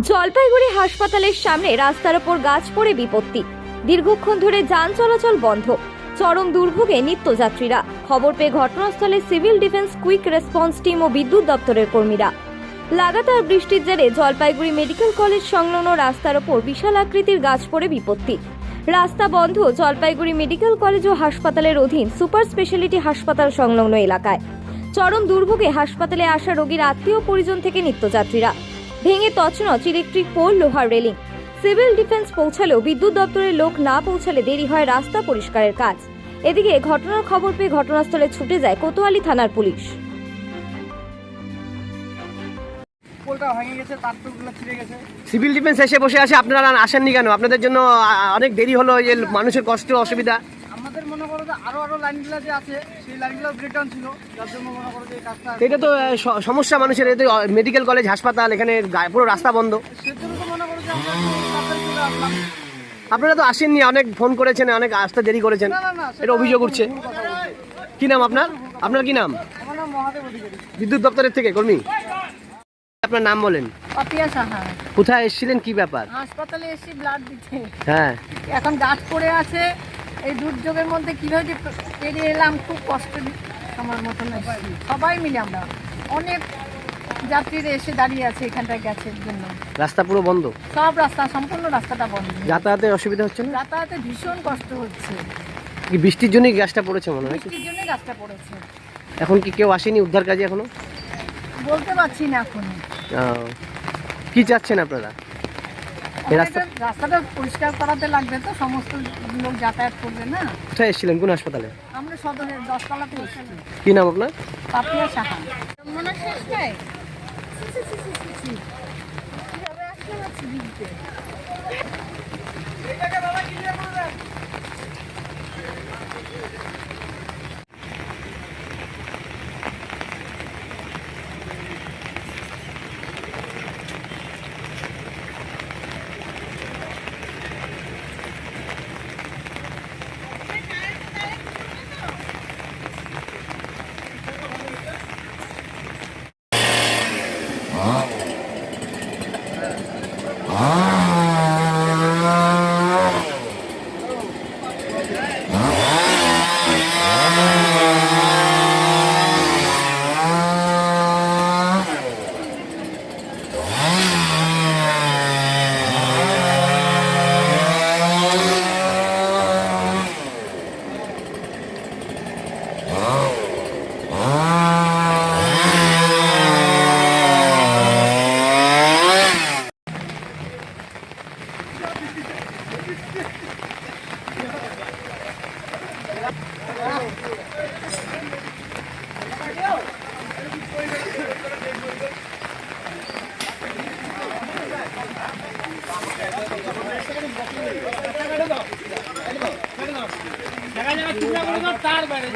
জলপাইগুড়ি হাসপাতালের সামনে রাস্তার ওপর গাছ পড়ে বিপত্তি। দীর্ঘক্ষণ ধরে যান চলাচল বন্ধ। চরম দুর্ভোগে নিত্যযাত্রীরা। খবর পেয়ে ঘটনাস্থলে civil defence quick response team ও বিদ্যুৎ দপ্তরের কর্মীরা। লাগাতার বৃষ্টির জেরে জলপাইগুড়ি মেডিকেল কলেজ সংলগ্ন রাস্তার ওপর বিশাল আকৃতির গাছ পড়ে বিপত্তি। রাস্তা বন্ধ জলপাইগুড়ি মেডিকেল কলেজ ও হাসপাতালের অধীন সুপার স্পেশালিটি হাসপাতাল সংলগ্ন এলাকায়। চরম দুর্ভোগে হাসপাতালে আসা রোগীর আত্মীয় পরিজন থেকে নিত্যযাত্রীরা। ভেঙে তছনছ ইলেকট্রিক পোল, লোহার রেলিং। সিভিল ডিফেন্স পৌঁছালেও বিদ্যুৎ দপ্তরের লোক না পৌঁছালে দেরি হয় রাস্তা পরিষ্কারের কাজ। এদিকে ঘটনার খবর পেয়ে ঘটনাস্থলে ছুটে যায় কোতোয়ালি থানার পুলিশ। সিভিল ডিফেন্স এসে বসে আছে, আপনারা আসেননি কেন? আপনাদের জন্য অনেক দেরি হলো, এই মানুষের কষ্ট অসুবিধা। আমাদের মনে করো যে আরো লাইনগুলো যে আছে সেই লাইনগুলো ব্রেকডাউন ছিল, যার জন্য মনে করো যে এই কাজটা এটা তো সমস্যা মানুষের। এই মেডিকেল কলেজ হাসপাতাল, এখানে পুরো রাস্তা বন্ধ। সেজন্য তো মনে করো যে আমরা তাড়াতাড়ি চলে আসলাম। আপনারা তো আসেননি, অনেক ফোন করেছেন, অনেক আসতে দেরি করেছেন, না, এটা অভিযোগ উঠছে। ভুল কথা বলছি। কি নাম আপনার? আপনার কি নাম? আমার নাম মহাদেব অধিকারী। বিদ্যুৎ দপ্তরের থেকে কর্মী। আপনার নাম বলেন। পাপিয়া সাহা। কোথায় এসেছিলেন, কি ব্যাপার? হাসপাতালে এসে ব্লাড দিতে। হ্যাঁ, এখন গাছ পড়ে আছে, এই দুর্যোগের মধ্যে কিভাবে যে পেরিয়ে এলাম, খুব কষ্ট আমার মতন। সবাই মিলে আমরা অনেক যাত্রীরা এসে দাঁড়িয়ে আছে এখানটায় গ্যাসের জন্য। রাস্তা পুরো বন্ধ, সব রাস্তা, সম্পূর্ণ রাস্তাটা বন্ধ। যাতায়াতের অসুবিধা হচ্ছে না? যাতায়াতে ভীষণ কষ্ট হচ্ছে। কি বৃষ্টির জন্যই গ্যাসটা পড়েছে মনে হয়? বৃষ্টির জন্য গাছটা পড়েছে। এখন কি কেউ আসেনি উদ্ধার কাজে এখনো? বলতে পারছি না এখন। কি চাচ্ছেন আপনারা? এই রাস্তাটা পরিষ্কার করাতে লাগবে, তো সমস্ত লোক যাতায়াত করবে না। কোথায় এসেছিলেন, কোন হাসপাতালে? আমরা সদরের 10 তলাতে এসেছি। কি নাম আপনার? পাপিয়া সাহা। মনে শেষ নাই। কিভাবে আসলে হচ্ছে দিতে? দেখা যাবে, তার বাইরে